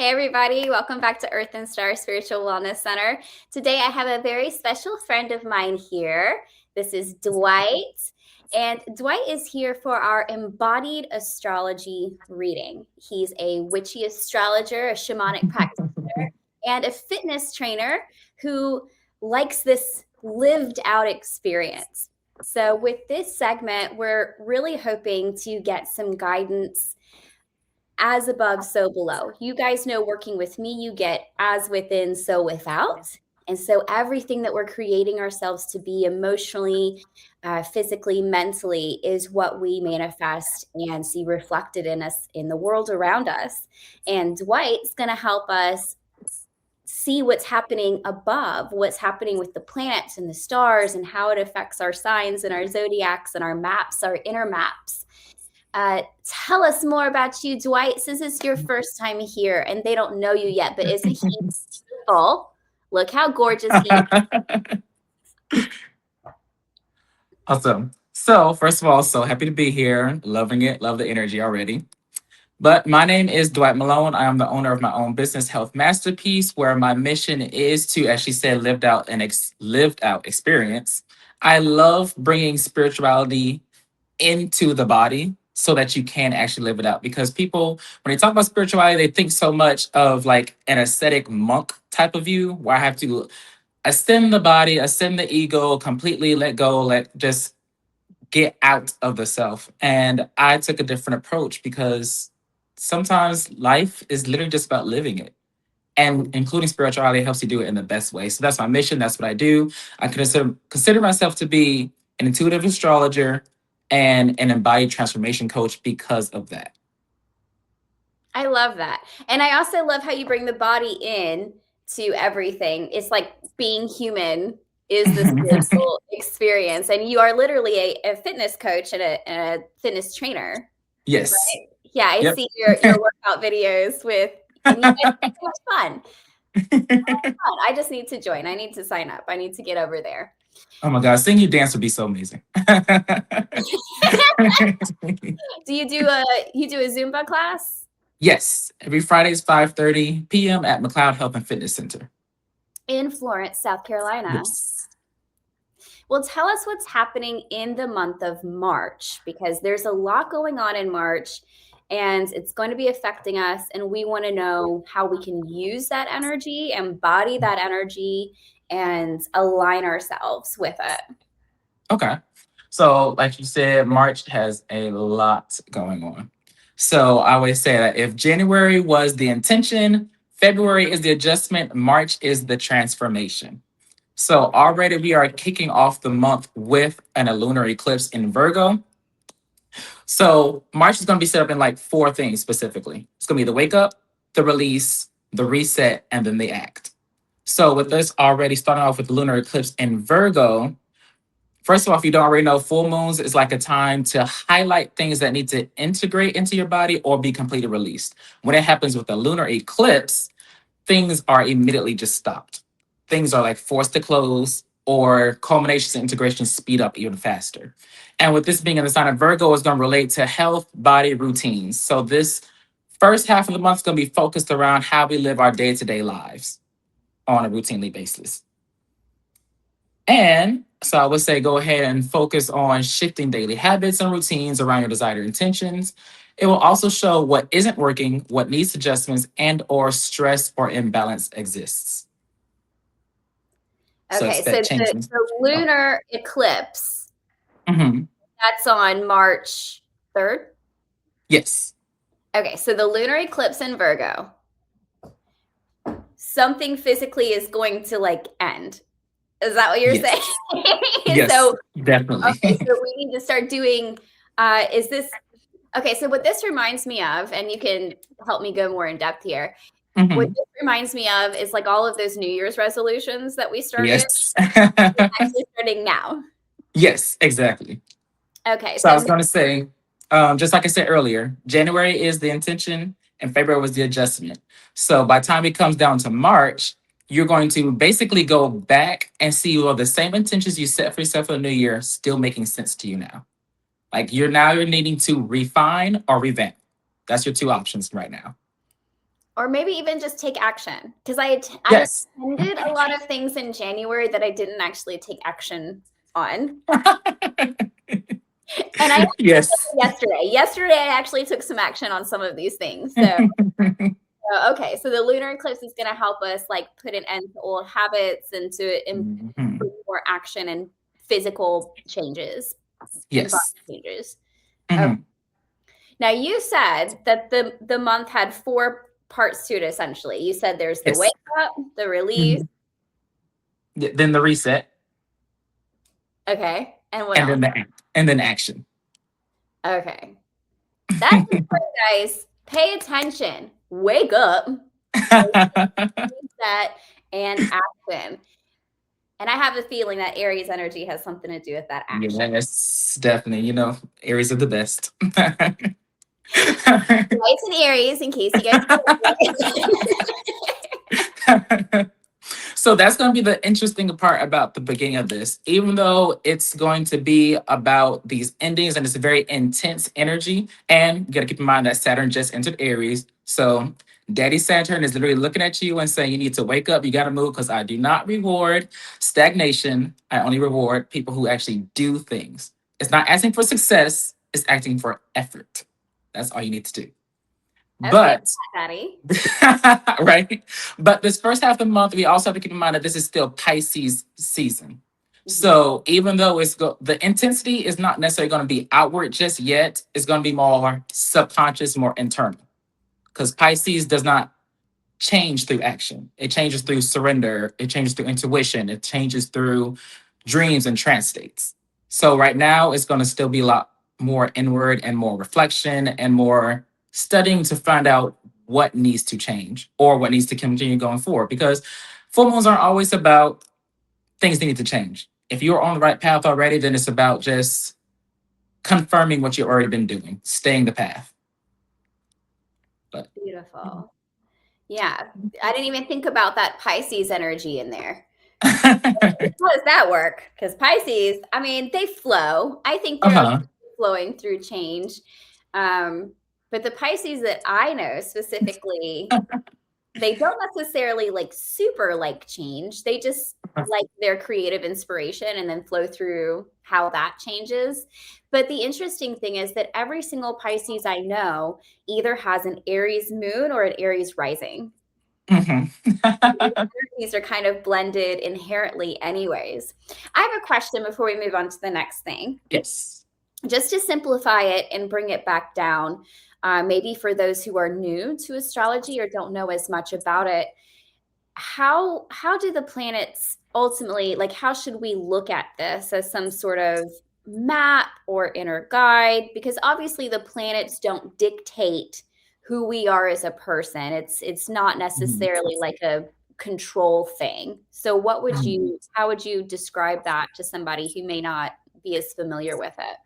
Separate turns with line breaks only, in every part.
Hey everybody, welcome back to Earth and Star Spiritual Wellness Center. Today I have a very special friend of mine here. This is Dwight. And Dwight is here for our Embodied Astrology reading. He's a witchy astrologer, a shamanic practitioner, and a fitness trainer who likes this lived out experience. So with this segment, we're really hoping to get some guidance as above, so below. You guys know working with me, you get as within, so without. And so everything that we're creating ourselves to be emotionally, physically, mentally is what we manifest and see reflected in us in the world around us. And Dwight's going to help us see what's happening above, what's happening with the planets and the stars and how it affects our signs and our zodiacs and our maps, our inner maps. Tell us more about you, Dwight, since it's your first time here and they don't know you yet, but isn't he beautiful? Look how gorgeous he is.
Awesome. So, first of all, so happy to be here. Loving it. Love the energy already. But my name is Dwight Malone. I am the owner of my own business, Health Masterpiece, where my mission is to, as she said, lived out experience. I love bringing spirituality into the body so that you can actually live it out. Because people, when they talk about spirituality, they think so much of like an ascetic monk type of view where I have to ascend the body, ascend the ego, completely let go, let just get out of the self. And I took a different approach because sometimes life is literally just about living it. And including spirituality helps you do it in the best way. So that's my mission. That's what I do. I consider myself to be an intuitive astrologer and an embodied transformation coach because of that.
I love that. And I also love how you bring the body in to everything. It's like being human is the spiritual experience. And you are literally a fitness coach and a fitness trainer.
Yes.
Right? Yeah, I
Yep.
see your workout videos with, and you guys have so much fun. I just need to join. I need to sign up. I need to get over there.
Oh my God, seeing you dance would be so amazing.
Do you do a Zumba class?
Yes, every Friday is 5:30 p.m. at McLeod Health and Fitness Center.
In Florence, South Carolina.
Yes.
Well, tell us what's happening in the month of March, because there's a lot going on in March and it's going to be affecting us. And we want to know how we can use that energy, embody that energy, and align ourselves with it.
Okay. So, like you said, March has a lot going on. So, I always say that if January was the intention, February is the adjustment, March is the transformation. So, already we are kicking off the month with a lunar eclipse in Virgo. So, March is going to be set up in like four things specifically. It's going to be the wake up, the release, the reset, and then the act. So, with this already starting off with the lunar eclipse in Virgo, first of all, if you don't already know, full moons is like a time to highlight things that need to integrate into your body or be completely released. When it happens with a lunar eclipse, things are immediately just stopped. Things are like forced to close, or culminations and integrations speed up even faster. And with this being in the sign of Virgo, is going to relate to health, body, routines. So this first half of the month is going to be focused around how we live our day-to-day lives on a routinely basis. And so I would say go ahead and focus on shifting daily habits and routines around your desired intentions. It will also show what isn't working, what needs adjustments, and or stress or imbalance exists. So
Okay,
it's
so
that
the,
changing.
the lunar eclipse,
Mhm.
that's on March 3rd.
Yes.
Okay, so the lunar eclipse in Virgo, something physically is going to like end. Is that what you're saying?
Yes. Yes.
So,
Definitely.
okay, so we need to start doing, is this, okay, so what this reminds me of, and you can help me go more in depth here. What
Mhm.
this reminds me of is like all of those New Year's resolutions that we started,
Yes.
actually starting now.
Yes, exactly.
Okay,
So I
so
was going to say, just like I said earlier, January is the intention and February was the adjustment. So by the time it comes down to March, you're going to basically go back and see well the same intentions you set for yourself for the new year still making sense to you now. Like you're needing to refine or revamp. That's your two options right now.
Or maybe even just take action. Because I
Yes.
attended a lot of things in January that I didn't actually take action on. And I
Yes.
yesterday I actually took some action on some of these things. So okay, so the lunar eclipse is going to help us like put an end to old habits and to
Mhm.
more action and physical changes and body
Yes.
changes. Okay.
Mhm.
Now you said that the month had 4 parts to it essentially. You said there's the wake
Yes.
up, the release,
Mhm. Then the reset,
okay, and what
and
else?
then and then action.
Okay. That's important, guys. Pay attention. Wake up, reset, and action. And I have a feeling that Aries energy has something to do with that action.
Yes, definitely. Aries are the best.
It's an Aries, in case you guys
So that's going to be the interesting part about the beginning of this. Even though it's going to be about these endings and it's a very intense energy, and you got to keep in mind that Saturn just entered Aries. So Daddy Saturn is literally looking at you and saying, you need to wake up, you got to move, because I do not reward stagnation. I only reward people who actually do things. It's not asking for success, it's asking for effort. That's all you need to do.
Okay,
But
Daddy.
right? But this first half of the month, we also have to keep in mind that this is still Pisces season. So even though the intensity is not necessarily going to be outward just yet, it's going to be more subconscious, more internal. Because Pisces does not change through action. It changes through surrender. It changes through intuition. It changes through dreams and trance states. So right now, it's going to still be a lot more inward and more reflection and more studying to find out what needs to change or what needs to continue going forward. Because full moons aren't always about things that need to change. If you're on the right path already, then it's about just confirming what you've already been doing, staying the path. But
Beautiful. Yeah, I didn't even think about that Pisces energy in there. How does that work? Because Pisces, I mean, they flow. I think they're
uh-huh.
flowing through change. But the Pisces that I know specifically, they don't necessarily like super like change. They just like their creative inspiration and then flow through how that changes. But the interesting thing is that every single Pisces I know either has an Aries moon or an Aries rising. These are kind of blended inherently, anyways. I have a question before we move on to the next thing.
Yes.
Just to simplify it and bring it back down, maybe for those who are new to astrology or don't know as much about it, how do the planets ultimately, like, how should we look at this as some sort of map or inner guide? Because obviously the planets don't dictate who we are as a person. It's not
Mhm.
necessarily like a control thing. So
Mhm.
how would you describe that to somebody who may not be as familiar with it?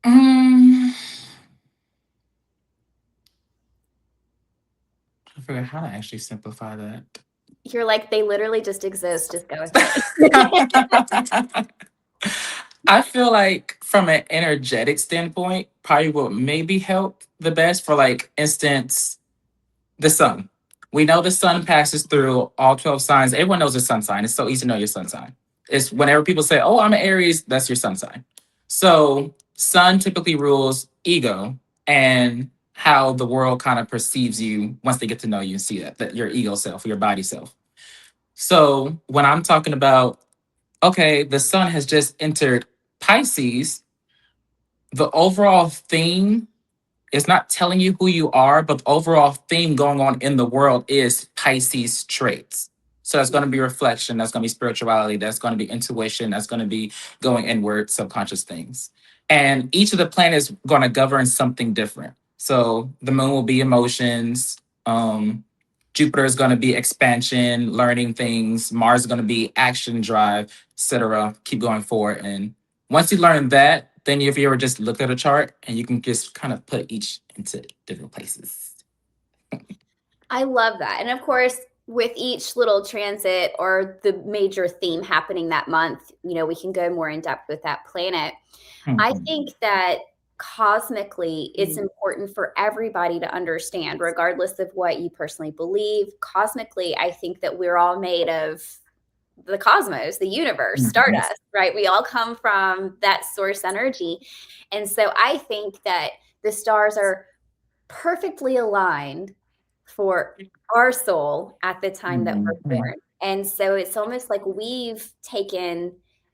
Mm, I forgot how to actually simplify that.
You're like, they literally just exist. Just go with it.
I feel like from an energetic standpoint, probably what maybe help the best for like instance, the sun. We know the sun passes through all 12 signs. Everyone knows the sun sign. It's so easy to know your sun sign. It's whenever people say, oh, I'm an Aries, that's your sun sign. So sun typically rules ego and how the world kind of perceives you once they get to know you and see that your ego self, your body self. So when I'm talking about, okay, the sun has just entered Pisces, the overall theme is not telling you who you are, but the overall theme going on in the world is Pisces traits. So that's going to be reflection, that's going to be spirituality, that's going to be intuition, that's going to be going inward, subconscious things. And each of the planets going to govern something different. So the moon will be emotions, Jupiter is going to be expansion, learning things, Mars is going to be action, drive, etc. Keep going forward. And once you learn that, then if you ever just look at a chart and you can just kind of put each into different places.
I love that. And of course, with each little transit or the major theme happening that month, we can go more in depth with that planet. I
Mhm.
think that cosmically, it's important for everybody to understand, regardless of what you personally believe. Cosmically, I think that we're all made of the cosmos, the universe, stardust, right? We all come from that source energy. And so I think that the stars are perfectly aligned for our soul at the time that we're born. And so it's almost like we've taken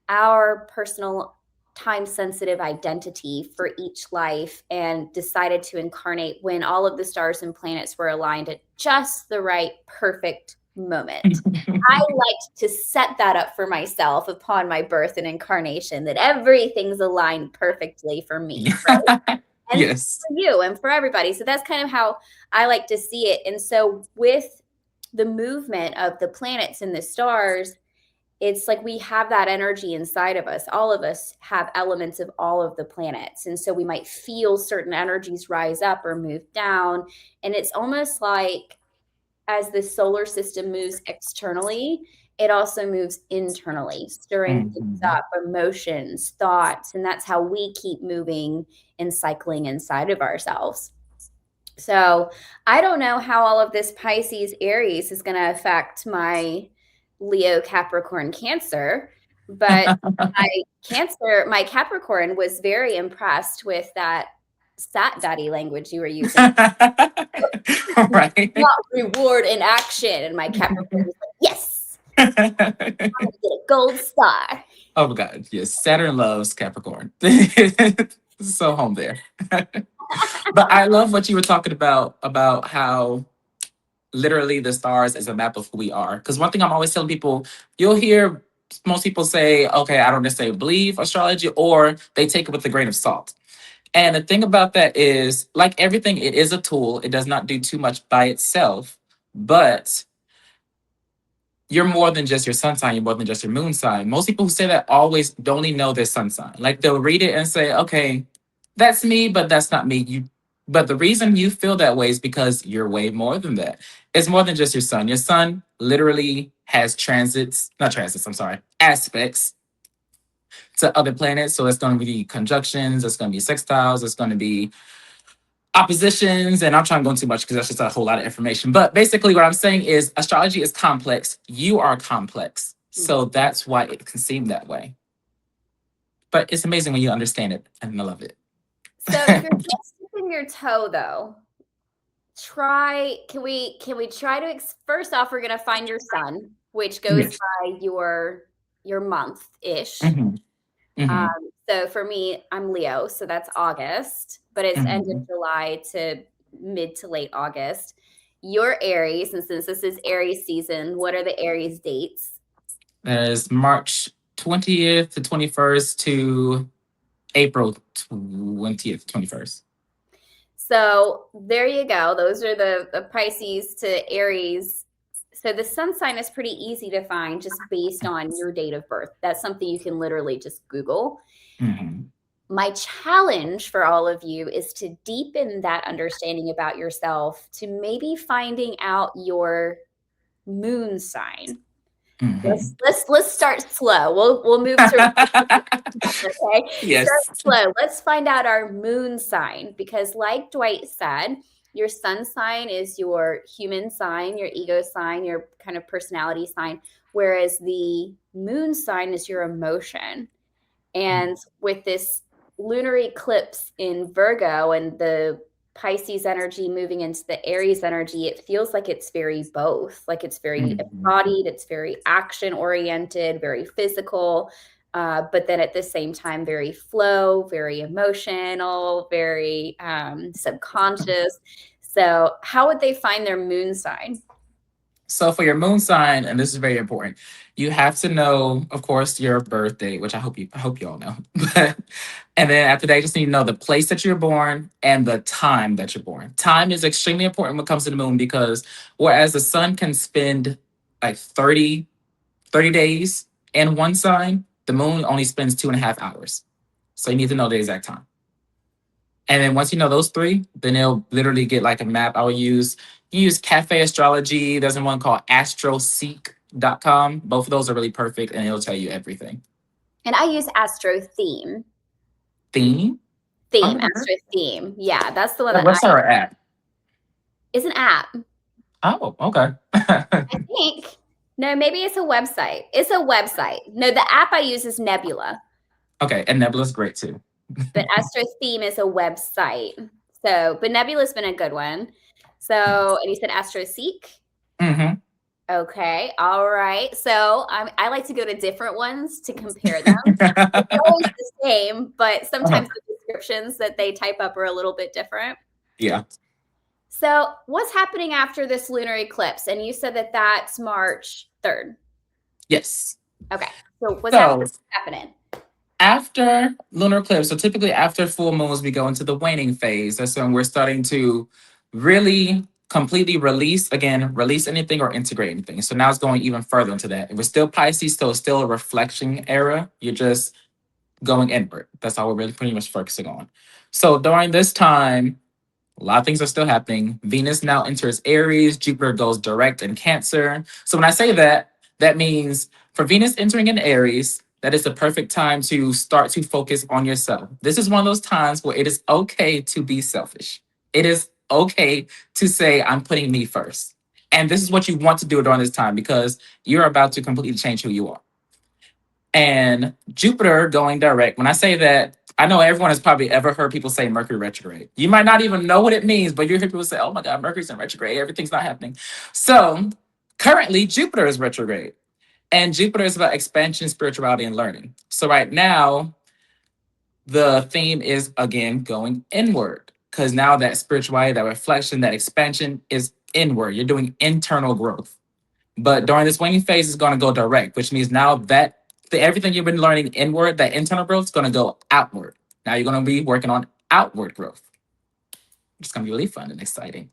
our personal time sensitive identity for each life and decided to incarnate when all of the stars and planets were aligned at just the right perfect moment. I liked to set that up for myself upon my birth and incarnation, that everything's aligned perfectly for me, right? And
Yes.
for you and for everybody. So that's kind of how I like to see it. And so with the movement of the planets and the stars, it's like we have that energy inside of us. All of us have elements of all of the planets. And so we might feel certain energies rise up or move down. And it's almost like as the solar system moves externally, it also moves internally, stirring things up, emotions, thoughts, and that's how we keep moving and cycling inside of ourselves. So I don't know how all of this Pisces Aries is going to affect my Leo Capricorn Cancer, but my Capricorn was very impressed with that sat daddy language you were using.
Right.
Not reward in action. And my Capricorn was like, yes, I'm gonna get a gold star.
Oh my God. Yes. Saturn loves Capricorn. So home there. But I love what you were talking about how literally the stars is a map of who we are. Because one thing I'm always telling people, you'll hear most people say, okay, I don't necessarily believe astrology, or they take it with a grain of salt. And the thing about that is, like everything, it is a tool. It does not do too much by itself, but you're more than just your sun sign. You're more than just your moon sign. Most people who say that always only know their sun sign. Like they'll read it and say, okay, that's me, but that's not me. But the reason you feel that way is because you're way more than that. It's more than just your sun. Your sun literally has aspects to other planets. So it's going to be conjunctions, it's going to be sextiles, it's going to be oppositions, and I'm trying to go into too much because that's just a whole lot of information. But basically, what I'm saying is astrology is complex. You are complex. So that's why it can seem that way. But it's amazing when you understand it, and I love it.
So if you're just dipping your toe, though, can we try to first off, we're gonna find your sun, which goes
Yes.
by your month ish.
Mhm. Mhm.
So for me, I'm Leo, so that's August, but it's end of
Mhm.
July to mid to late August. You're Aries, and since this is Aries season, what are the Aries dates?
That is March 20th to 21st to April 20th, 21st.
So there you go. Those are the Pisces to Aries. So the sun sign is pretty easy to find just based on your date of birth. That's something you can literally just Google.
Mhm.
My challenge for all of you is to deepen that understanding about yourself to maybe finding out your moon sign.
Mhm.
Let's start slow. We'll move to okay. Start
Yes.
slow. Let's find out our moon sign because, like Dwight said, your sun sign is your human sign, your ego sign, your kind of personality sign, whereas the moon sign is your emotion. And with this lunar eclipse in Virgo and the Pisces energy moving into the Aries energy, it feels like it's very both. Like it's very
Mhm.
embodied, it's very action oriented, very physical, but then at the same time, very flow, very emotional, very subconscious. So, how would they find their moon sign?
So for your moon sign, and this is very important, you have to know, of course, your birthday, which I hope you all know. And then after that, you just need to know the place that you're born and the time that you're born. Time is extremely important when it comes to the moon because whereas the sun can spend like 30 days in one sign, the moon only spends 2.5 hours. So you need to know the exact time. And then once you know those three, then it'll literally get like a map. You use Cafe Astrology. There's one called astroseek.com. Both of those are really perfect and it'll tell you everything.
And I use Astro Theme.
Theme?
Theme,
Okay.
Astro Theme. Yeah, that's the one
So
that I
what's her at?
is an app.
Oh, okay.
I think. No, maybe it's a website. It's a website. No, the app I use is Nebula,
Okay, and Nebula's great too.
but Astro Theme is a website. So, but Nebula's been a good one. So, and you said Astro Seek.
Mm-hmm.
Okay, all right. So I like to go to different ones to compare them. It's always the same, but
Uh-huh.
sometimes the descriptions that they type up are a little bit different.
Yeah.
So, what's happening after this lunar eclipse? And you said that that's March 3rd.
Yes.
Okay. So, what's
So
happening?
after lunar eclipse, so typically after full moons, we go into the waning phase. That's when we're starting to really completely release anything or integrate anything. So now it's going even further into that. If we're still Pisces, so it's still a reflection era. You're just going inward. That's all we're really pretty much focusing on. So during this time, a lot of things are still happening. Venus now enters Aries, Jupiter goes direct in Cancer. So when I say that, that means for Venus entering in Aries, that is the perfect time to start to focus on yourself. This is one of those times where it is okay to be selfish. It is okay to say, I'm putting me first. And this is what you want to do during this time because you're about to completely change who you are. And Jupiter going direct. When I say that, I know everyone has probably ever heard people say Mercury retrograde. You might not even know what it means, but you hear people say, oh my God, Mercury's in retrograde. Everything's not happening. So currently, Jupiter is retrograde. And Jupiter is about expansion, spirituality, and learning. So right now, the theme is again going inward. Because now that spirituality, that reflection, that expansion is inward. You're doing internal growth. But during this waning phase, it's going to go direct, which means now that everything you've been learning inward, that internal growth, is going to go outward. Now you're going to be working on outward growth. It's going to be really fun and exciting.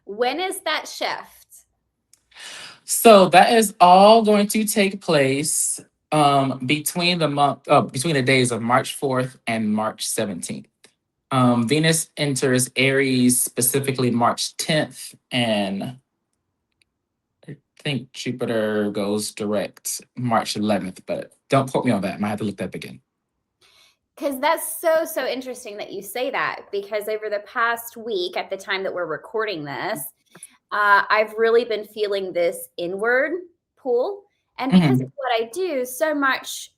When is that shift?
So that is all going to take place between the days of March 4th and March 17th. Venus enters Aries specifically March 10th, and I think Jupiter goes direct March 11th, but don't quote me on that. I might have to look that up again.
Because that's so interesting that you say that. Because over the past week, at the time that we're recording this, I've really been feeling this inward pull. And because of
Mhm,
what I do, so much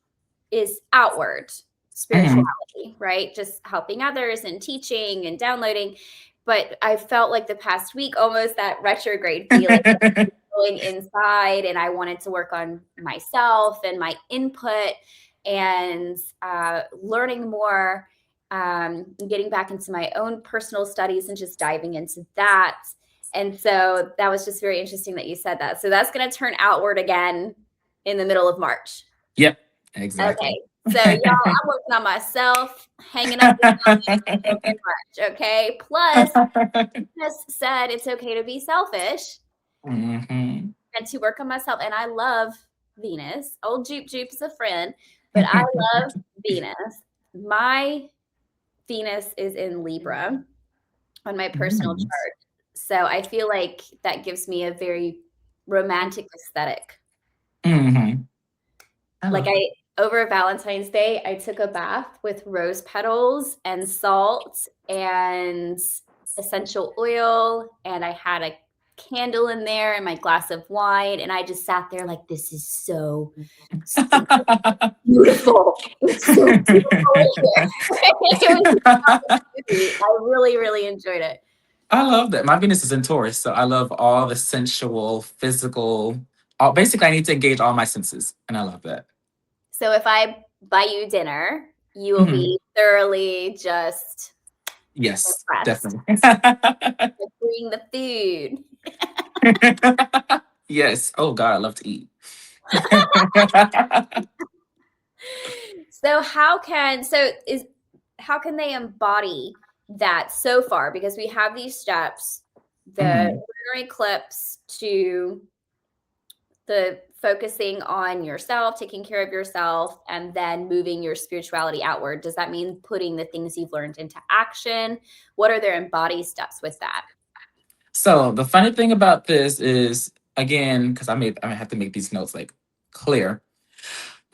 is outward
mhm.
spirituality, right? Just helping others and teaching and downloading. But I felt like the past week almost that retrograde feeling going inside, and I wanted to work on myself and my input and learning more, getting back into my own personal studies and just diving into that. And so that was just very interesting that you said that. So that's going to turn outward again in the middle of March.
Yep, exactly.
Okay. So, y'all, I'm working on myself, hanging up this in March. Okay. Plus, just said it's okay to be selfish
Mhm.
and to work on myself. And I love Venus. Old Jupe is a friend, but I love Venus. My Venus is in Libra on my personal
Nice.
chart. So I feel like that gives me a very romantic aesthetic.
Mhm. I
Like
love it.
over Valentine's Day, I took a bath with rose petals and salt and essential oil, and I had a candle in there and my glass of wine, and I just sat there like, this is so beautiful. It's so beautiful in here. It was sweet. I really enjoyed it.
I love that. My Venus is in Taurus, so I love all the sensual, physical. Basically, I need to engage all my senses, and I love that.
So if I buy you dinner, you will
Mhm.
be thoroughly just
Yes,
impressed.
definitely.
Bring the food.
Yes. Oh God, I love to eat.
So how can they embody that so far? Because we have these steps, the
Mhm.
lunar eclipse to the focusing on yourself, taking care of yourself, and then moving your spirituality outward. Does that mean putting the things you've learned into action? What are their embody steps with that?
So the funny thing about this is, again, because I have to make these notes like clear.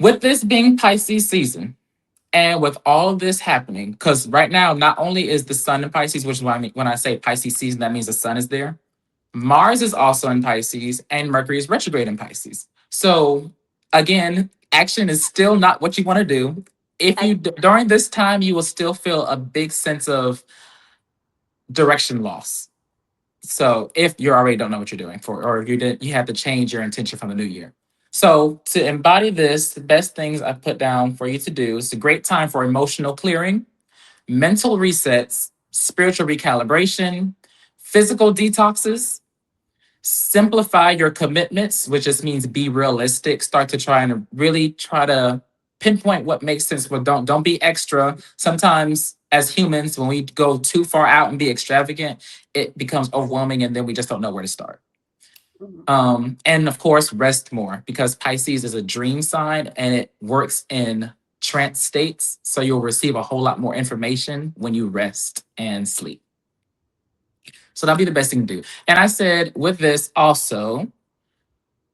With this being Pisces season, And with all of this happening, because right now, not only is the sun in Pisces, which is what I mean when I say Pisces season, that means the sun is there. Mars is also in Pisces, and Mercury is retrograde in Pisces. So again, action is still not what you want to do. If you during this time, you will still feel a big sense of direction loss. So if you already don't know what you're doing for, or if you did, you have to change your intention from the new year. So to embody this, the best things I put down for you to do is a great time for emotional clearing, mental resets, spiritual recalibration, physical detoxes, simplify your commitments, which just means be realistic. Start to try and really try to pinpoint what makes sense, but don't be extra. Sometimes as humans, when we go too far out and be extravagant, it becomes overwhelming and then we just don't know where to start. And of course, rest more, because Pisces is a dream sign and it works in trance states. So you'll receive a whole lot more information when you rest and sleep. So that'll be the best thing to do. And I said with this also,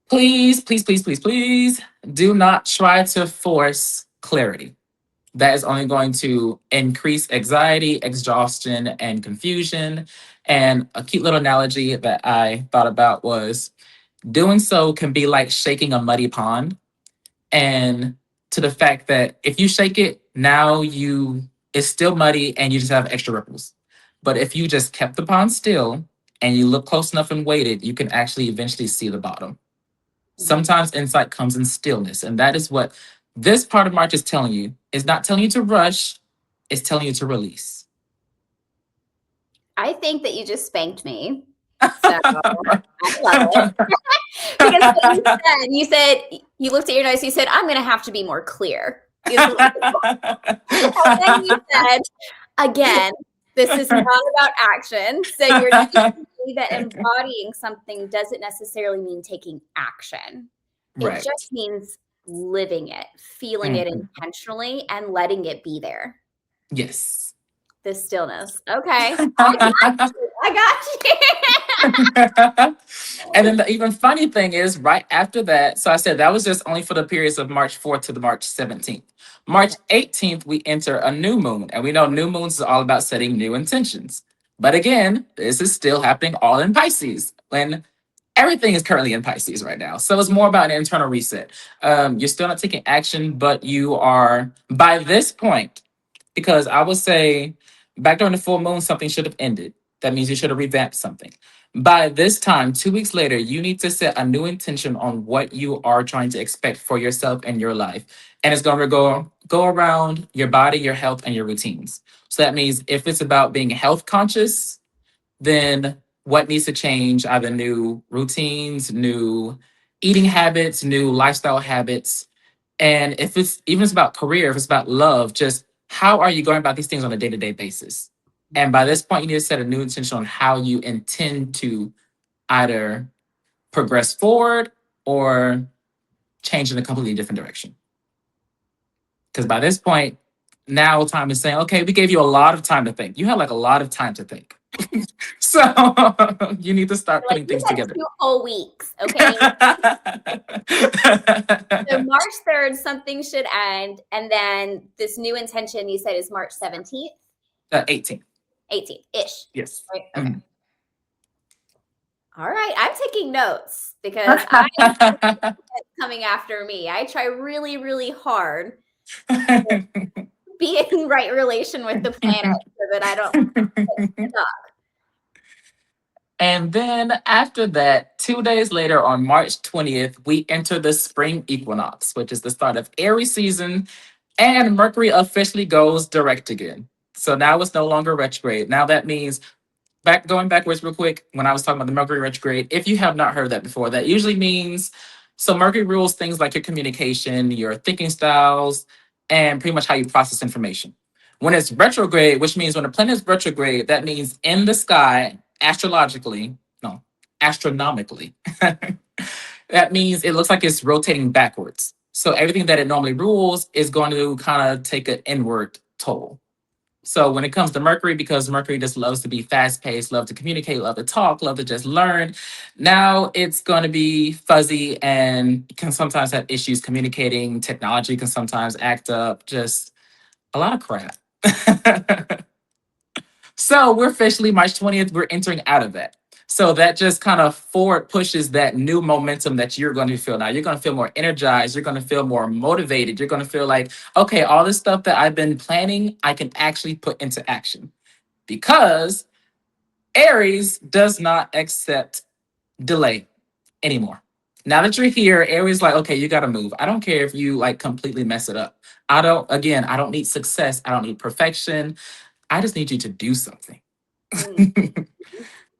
please, please, please, please, please do not try to force clarity. That is only going to increase anxiety, exhaustion, and confusion. And a cute little analogy that I thought about was doing so can be like shaking a muddy pond. And to the fact that if you shake it, now it's still muddy and you just have extra ripples. But if you just kept the pond still and you look close enough and waited, you can actually eventually see the bottom. Sometimes insight comes in stillness. And that is what this part of March is telling you. It's not telling you to rush, it's telling you to release.
I think that you just spanked me. So I love it. Because what you said, you looked at your notes, you said, I'm going to have to be more clear. And then you said, again, this is not about action. So you're teaching me that embodying something doesn't necessarily mean taking action. It just means living it, feeling it intentionally, and letting it be there.
Yes.
The stillness. Okay. I got you.
And then the even funny thing is, right after that, so I said that was just only for the periods of March 4th to the March 17th. March 18th, we enter a new moon. And we know new moons is all about setting new intentions. But again, this is still happening all in Pisces. When everything is currently in Pisces right now. So it's more about an internal reset. You're still not taking action, but you are, by this point, because I would say back during the full moon, something should have ended. That means you should have revamped something. By this time, 2 weeks later, you need to set a new intention on what you are trying to expect for yourself and your life. And it's going to go around your body, your health, and your routines. So that means if it's about being health conscious, then what needs to change? Either new routines, new eating habits, new lifestyle habits. And if it's even it's about career, if it's about love, just how are you going about these things on a day-to-day basis? And by this point, you need to set a new intention on how you intend to either progress forward or change in a completely different direction. Because by this point, now time is saying, okay, we gave you a lot of time to think. You had like a lot of time to think. So you need to start putting things together.
2 whole weeks, okay? So March 3rd, something should end. And then this new intention you said is March 17th?
18th.
18th-ish.
Yes.
Right? Okay. Mm-hmm. All right. I'm taking notes because I'm coming after me. I try really, really hard to be in right relation with the planet so that I don't get stuck.
And then after that, 2 days later on March 20th, we enter the Spring Equinox, which is the start of Aries season, and Mercury officially goes direct again. So now it's no longer retrograde. Now that means, going backwards real quick, when I was talking about the Mercury retrograde, if you have not heard that before, that usually means, so Mercury rules things like your communication, your thinking styles, and pretty much how you process information. When it's retrograde, which means when a planet is retrograde, that means in the sky, astronomically, that means it looks like it's rotating backwards. So everything that it normally rules is going to kind of take an inward toll. So when it comes to Mercury, because Mercury just loves to be fast-paced, love to communicate, love to talk, love to just learn, now it's going to be fuzzy and can sometimes have issues communicating. Technology can sometimes act up, just A lot of crap. So we're officially March 20th, we're entering out of that. So that just kind of forward pushes that new momentum that you're going to feel now. You're going to feel more energized. You're going to feel more motivated. You're going to feel like, okay, all this stuff that I've been planning, I can actually put into action because Aries does not accept delay anymore. Now that you're here, Aries like, okay, you got to move. I don't care if you like completely mess it up. I don't need success. I don't need perfection. I just need you to do something.
Mm.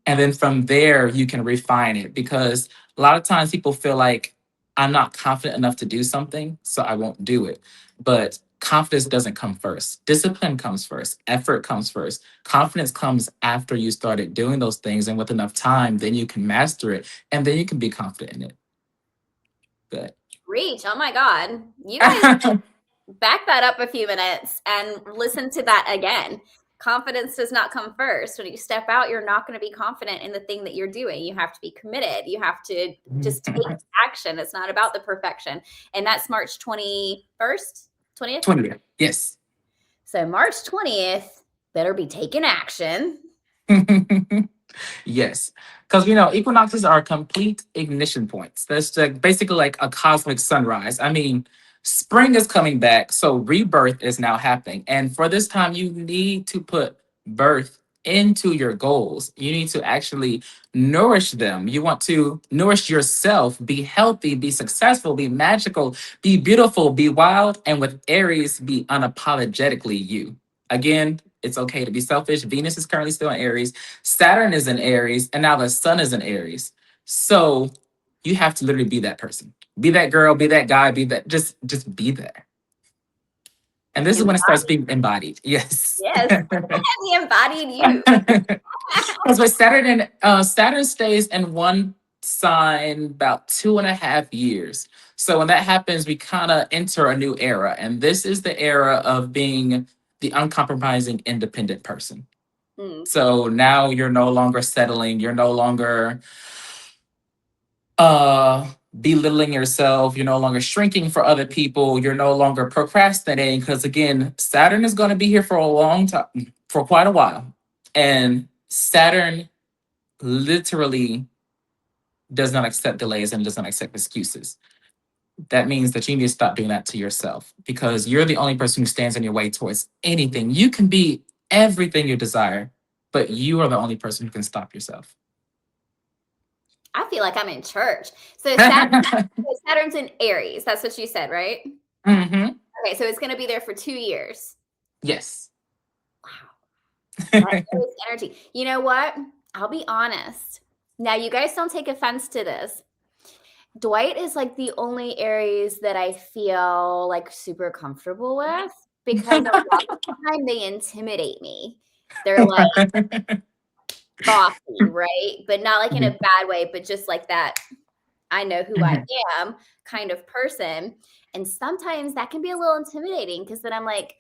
And then from there, you can refine it because a lot of times people feel like I'm not confident enough to do something, so I won't do it. But confidence doesn't come first. Discipline comes first. Effort comes first. Confidence comes after you started doing those things. And with enough time, then you can master it and then you can be confident in it. Good.
Reach. Oh my God. You guys back that up a few minutes and listen to that again. Confidence does not come first. When you step out, you're not going to be confident in the thing that you're doing. You have to be committed. You have to just take action. It's not about the perfection. And that's March 21st, 20th?
20th. Yes.
So March 20th, better be taking action.
Yes, because you know equinoxes are complete ignition points. That's basically like a cosmic sunrise. I mean, spring is coming back, so rebirth is now happening, and for this time, you need to put birth into your goals. You need to actually nourish them. You want to nourish yourself, be healthy, be successful, be magical, be beautiful, be wild, and with Aries, be unapologetically you. Again, it's okay to be selfish. Venus is currently still in Aries. Saturn is in Aries, and now the sun is in Aries. So you have to literally be that person. Be that girl, be that guy, be that, just be there. And this is when it starts being embodied. Yes.
Yes. The embodied you.
Because with Saturn stays in one sign about 2.5 years. So when that happens, we kind of enter a new era. And this is the era of being the uncompromising independent person.
Mm.
So now you're no longer settling. You're no longer belittling yourself. You're no longer shrinking for other people. You're no longer procrastinating because again, Saturn is going to be here for a long time, for quite a while. And Saturn literally does not accept delays and does not accept excuses. That means that you need to stop doing that to yourself because you're the only person who stands in your way towards anything. You can be everything you desire, but you are the only person who can stop yourself.
I feel like I'm in church. So Saturn's in Aries. That's what you said, right?
Mm-hmm.
Okay, so it's going to be there for 2 years.
Yes.
Wow. That is energy. You know what? I'll be honest. Now, you guys don't take offense to this. Dwight is like the only Aries that I feel like super comfortable with because a lot of the time they intimidate me. They're like bossy, right? But not like in a bad way, but just like that I know who I am kind of person. And sometimes that can be a little intimidating because then I'm like,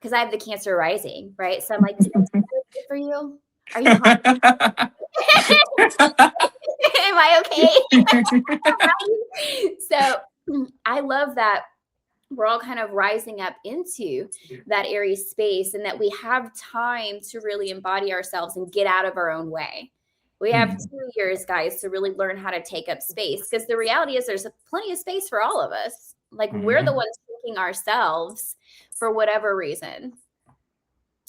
because I have the Cancer rising, right? So I'm like, did I do good for you? Are you hungry? Am I okay? So I love that we're all kind of rising up into that Aries space and that we have time to really embody ourselves and get out of our own way. We have 2 years, guys, to really learn how to take up space because the reality is there's plenty of space for all of us. Like we're the ones taking ourselves for whatever reason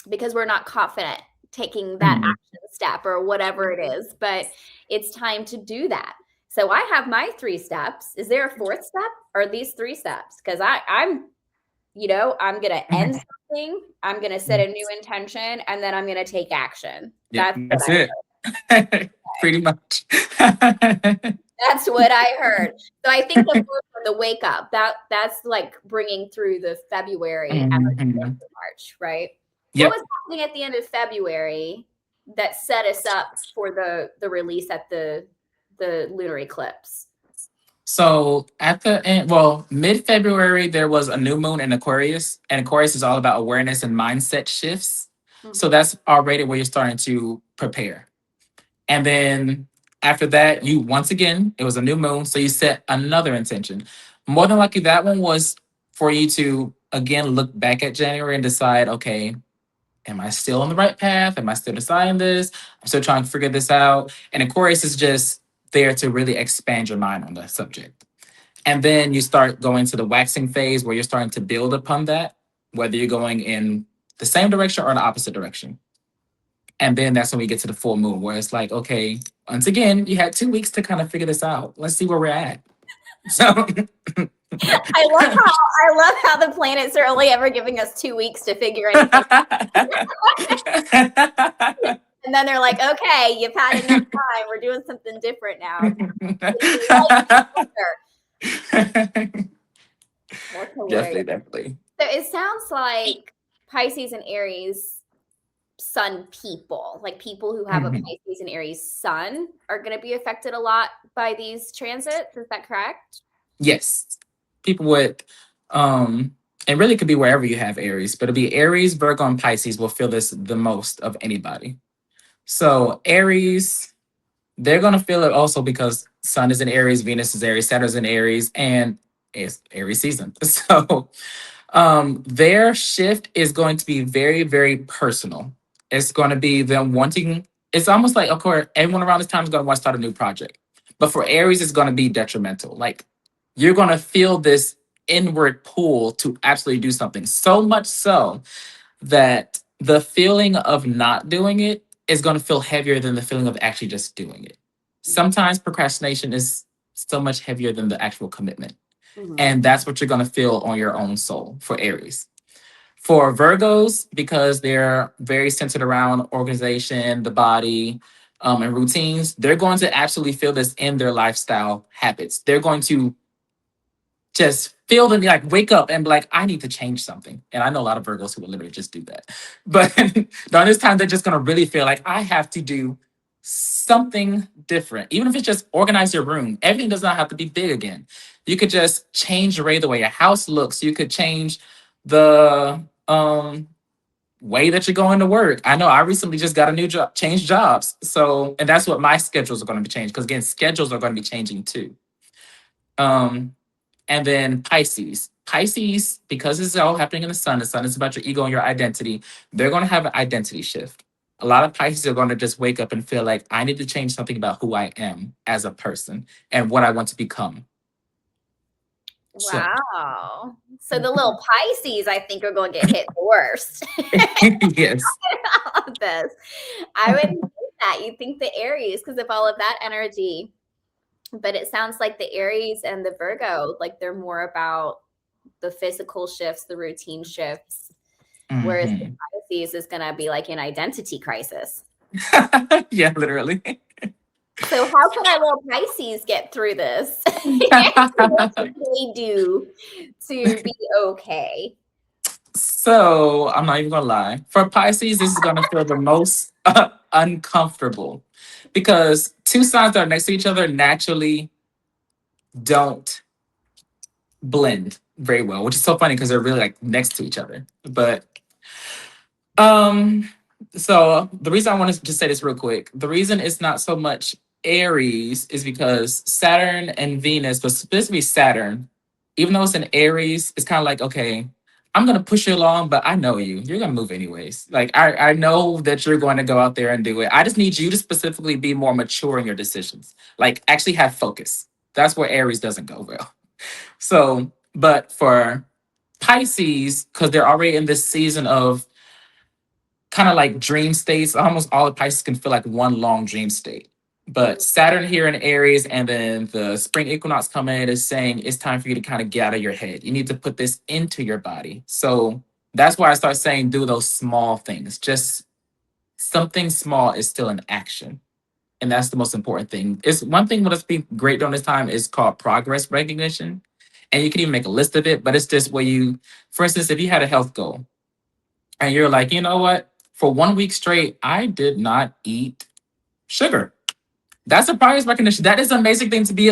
because we're not confident taking that action step or whatever it is, but it's time to do that. So I have my 3 steps. Is there a 4th step or these 3 steps? Because I'm I'm going to end something. I'm going to set a new intention and then I'm going to take action.
Yeah, that's it. Pretty much.
That's what I heard. So I think the wake up, that's like bringing through the February and March, right?
Yep.
What was happening at the end of February that set us up for the release at the lunar eclipse?
So at the end, well, mid-February, there was a new moon in Aquarius, and Aquarius is all about awareness and mindset shifts. So that's already where you're starting to prepare. And then after that, once again, it was a new moon, so you set another intention. More than likely, that one was for you to again look back at January and decide, okay, am I still on the right path? Am I still deciding this? I'm still trying to figure this out. And Aquarius is just there to really expand your mind on the subject. And then you start going to the waxing phase where you're starting to build upon that, whether you're going in the same direction or in the opposite direction. And then that's when we get to the full moon, where it's like, okay, once again, you had 2 weeks to kind of figure this out. Let's see where we're at. So
I love how the planets are only ever giving us 2 weeks to figure anything. And then they're like, okay, you've had enough time. We're doing something different now.
Definitely.
So it sounds like Pisces and Aries sun people, like people who have a Pisces and Aries sun, are going to be affected a lot by these transits. Is that correct?
Yes. People with, it really could be wherever you have Aries, but it'll be Aries, Virgo, and Pisces will feel this the most of anybody. So Aries, they're going to feel it also because Sun is in Aries, Venus is Aries, Saturn is in Aries, and it's Aries season. So their shift is going to be very, very personal. It's going to be them wanting, it's almost like, of course, everyone around this time is going to want to start a new project. But for Aries, it's going to be detrimental. Like you're going to feel this inward pull to absolutely do something. So much so that the feeling of not doing it is going to feel heavier than the feeling of actually just doing it. Sometimes procrastination is so much heavier than the actual commitment. And that's what you're going to feel on your own soul for Aries. For Virgos, because they're very centered around organization, the body, and routines, they're going to absolutely feel this in their lifestyle habits. They're going to just feel them, like wake up and be like, I need to change something. And I know a lot of Virgos who will literally just do that. But during this time, they're just going to really feel like I have to do something different. Even if it's just organize your room, everything does not have to be big again. You could just change the way your house looks. You could change the way that you're going to work. I know I recently just got a new job, changed jobs. So, and that's what my schedules are going to be changed because again, schedules are going to be changing too. And then Pisces. Pisces, because this is all happening in the sun is about your ego and your identity, they're going to have an identity shift. A lot of Pisces are going to just wake up and feel like, I need to change something about who I am as a person and what I want to become.
Wow. So the little Pisces, I think, are going to get hit the worst.
Yes.
This. I would think that. You think the Aries, because of all of that energy. But it sounds like the Aries and the Virgo, like they're more about the physical shifts, the routine shifts, whereas the Pisces is going to be like an identity crisis.
Yeah, literally.
So how can our little Pisces get through this? What can they do to be okay?
So I'm not even gonna lie. For Pisces, this is gonna feel the most uncomfortable because two signs that are next to each other naturally don't blend very well, which is so funny because they're really like next to each other. But um, so the reason I want to just say this real quick, the reason it's not so much Aries is because Saturn and Venus, but specifically Saturn, even though it's in Aries, it's kind of like, okay, I'm gonna push you along, but I know you. You're gonna move anyways. Like I know that you're going to go out there and do it. I just need you to specifically be more mature in your decisions. Like actually have focus. That's where Aries doesn't go well. So, but for Pisces, because they're already in this season of kind of like dream states, almost all of Pisces can feel like one long dream state. But Saturn here in Aries and then the spring equinox coming in is saying it's time for you to kind of get out of your head. You need to put this into your body. So that's why I start saying do those small things. Just something small is still an action. And that's the most important thing. It's one thing what's been great during this time is called progress recognition. And you can even make a list of it, but it's just where you, for instance, if you had a health goal and you're like, you know what? For 1 week straight, I did not eat sugar. That's a progress recognition. That is an amazing thing to be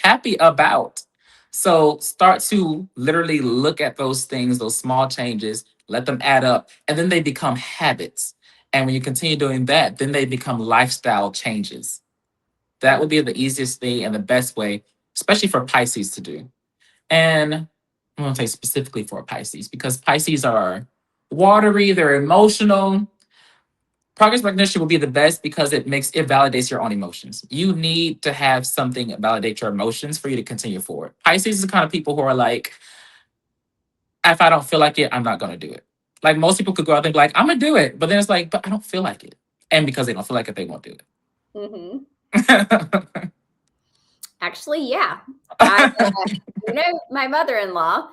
happy about. So start to literally look at those things, those small changes, let them add up, and then they become habits. And when you continue doing that, then they become lifestyle changes. That would be the easiest thing and the best way, especially for Pisces to do. And I'm going to say specifically for Pisces, because Pisces are watery, they're emotional. Progress recognition will be the best because it validates your own emotions. You need to have something that validates your emotions for you to continue forward. Pisces is the kind of people who are like, if I don't feel like it, I'm not gonna do it. Like most people could go out there and be like, I'm gonna do it, but then it's like, but I don't feel like it, and because they don't feel like it, they won't do
Hmm.
it.
Actually, yeah. I, my mother-in-law,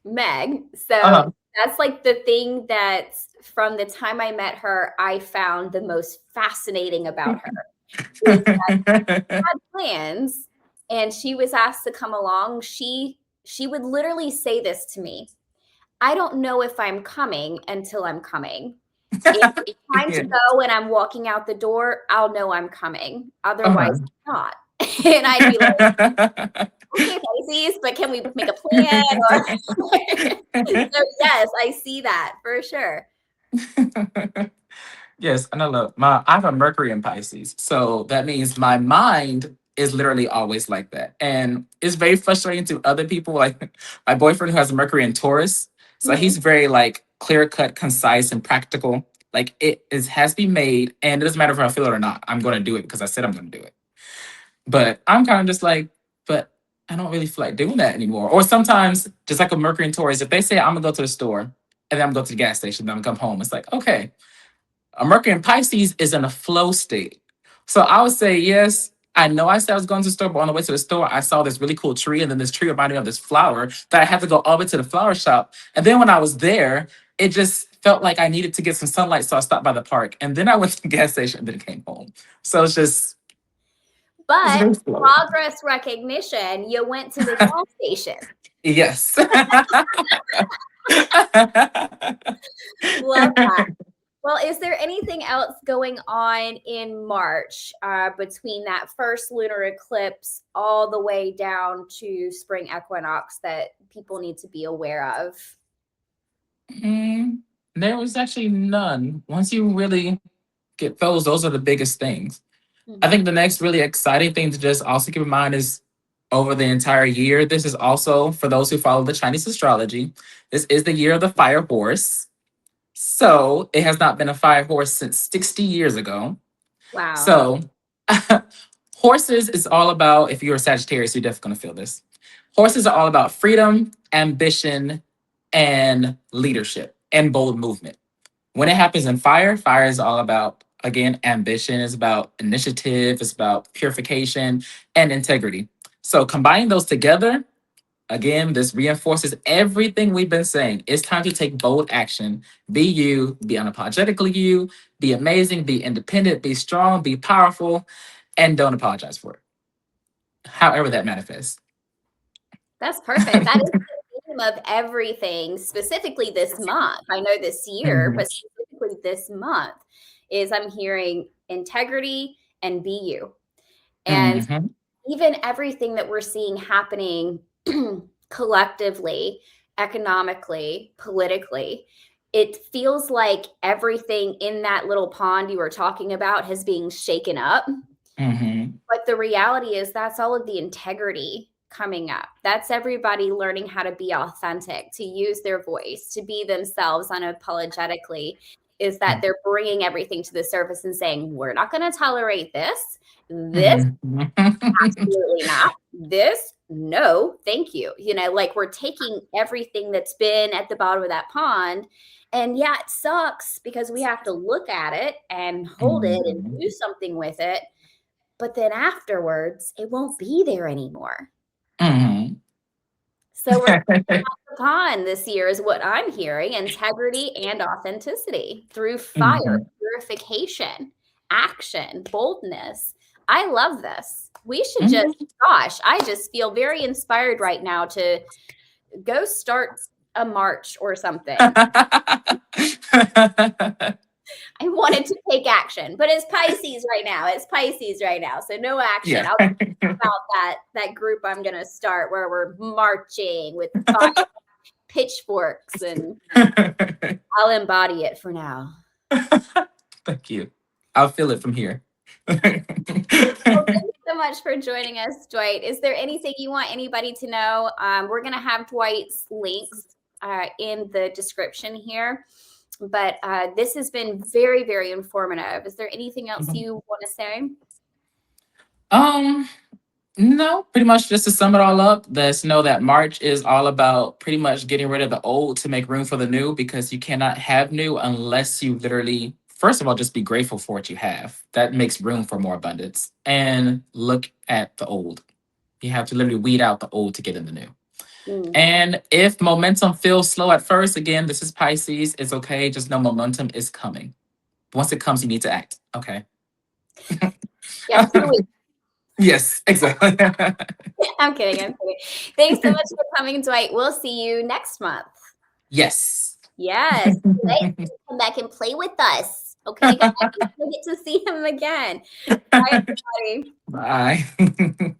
Meg. So
uh-huh.
that's like the thing that from the time I met her, I found the most fascinating about her is had plans and she was asked to come along. She would literally say this to me. I don't know if I'm coming until I'm coming. If it's time to
Yeah.
go and I'm walking out the door, I'll know I'm coming. Otherwise,
Uh-huh.
not. And I'd be like, okay, Pisces, but can we make a plan? So yes, I see that for sure.
Yes, and I have a Mercury in Pisces. So that means my mind is literally always like that. And it's very frustrating to other people. Like my boyfriend who has a Mercury in Taurus. So
Mhm.
he's very like clear cut, concise, and practical. Like has to be made, and it doesn't matter if I feel it or not. I'm gonna do it because I said I'm gonna do it. But I'm kind of just like, but I don't really feel like doing that anymore. Or sometimes, just like a Mercury and Taurus, if they say I'm gonna go to the store and then I'm gonna go to the gas station, then I'm gonna come home, it's like, okay, a Mercury in Pisces is in a flow state. So I would say, yes, I know I said I was going to the store, but on the way to the store, I saw this really cool tree, and then this tree reminded me of this flower that I had to go all the way to the flower shop. And then when I was there, it just felt like I needed to get some sunlight, so I stopped by the park. And then I went to the gas station and then came home. So it's
But
very slow.
progress recognition, you went to the gas station.
Yes.
Love that. Well, is there anything else going on in March between that first lunar eclipse all the way down to spring equinox that people need to be aware of?
Mm, there was actually none. Once you really get those are the biggest things. I think
Mhm.
the next really exciting thing to just also keep in mind is over the entire year, this is also for those who follow the Chinese astrology, this is the year of the fire horse. So it has not been a fire horse since 60 years ago.
Wow.
So horses is all about, if you're a Sagittarius, you're definitely going to feel this. Horses are all about freedom, ambition, and leadership and bold movement. When it happens in fire, fire is all about, again, ambition, it's about initiative, it's about purification and integrity. So combining those together, again, this reinforces everything we've been saying. It's time to take bold action. Be you, be unapologetically you, be amazing, be independent, be strong, be powerful, and don't apologize for it. However that manifests.
That's perfect. That is the theme of everything, specifically this month. I know this year,
Mhm,
but specifically this month is I'm hearing integrity and be you. And
mhm,
even everything that we're seeing happening collectively, economically, politically, it feels like everything in that little pond you were talking about has been shaken up.
mhm,
But the reality is that's all of the integrity coming up. That's everybody learning how to be authentic, to use their voice, to be themselves unapologetically. Is that they're bringing everything to the surface and saying, we're not going to tolerate this. This
mhm.
absolutely not. This, no, thank you. Like we're taking everything that's been at the bottom of that pond. And yeah, it sucks because we have to look at it and hold it and do something with it. But then afterwards, it won't be there anymore.
Mhm.
So we're cleaning out the pond this year, is what I'm hearing integrity and authenticity through fire,
Mhm.
purification, action, boldness. I love this. We should just,
Mhm.
gosh, I just feel very inspired right now to go start a march or something. I wanted to take action, but it's Pisces right now. It's Pisces right now. So no action.
Yeah.
I'll about that group I'm gonna start where we're marching with fire, pitchforks, and I'll embody it for now.
Thank you. I'll feel it from here.
Well, thank so much for joining us, Dwight. Is there anything you want anybody to know? We're going to have Dwight's links in the description here. But this has been very, very informative. Is there anything else you want to say?
No, pretty much just to sum it all up, let's know that March is all about pretty much getting rid of the old to make room for the new, because you cannot have new unless you literally, first of all, just be grateful for what you have. That makes room for more abundance. And look at the old. You have to literally weed out the old to get in the new. And if momentum feels slow at first, again, this is Pisces. It's okay. Just know momentum is coming. Once it comes, you need to act. Okay.
Yeah, 2 weeks.
Yes, exactly.
I'm kidding. Thanks so much for coming, Dwight. We'll see you next month.
Yes.
Yes. Come back and play with us. Okay, guys? We'll get to see him again. Bye, everybody.
Bye.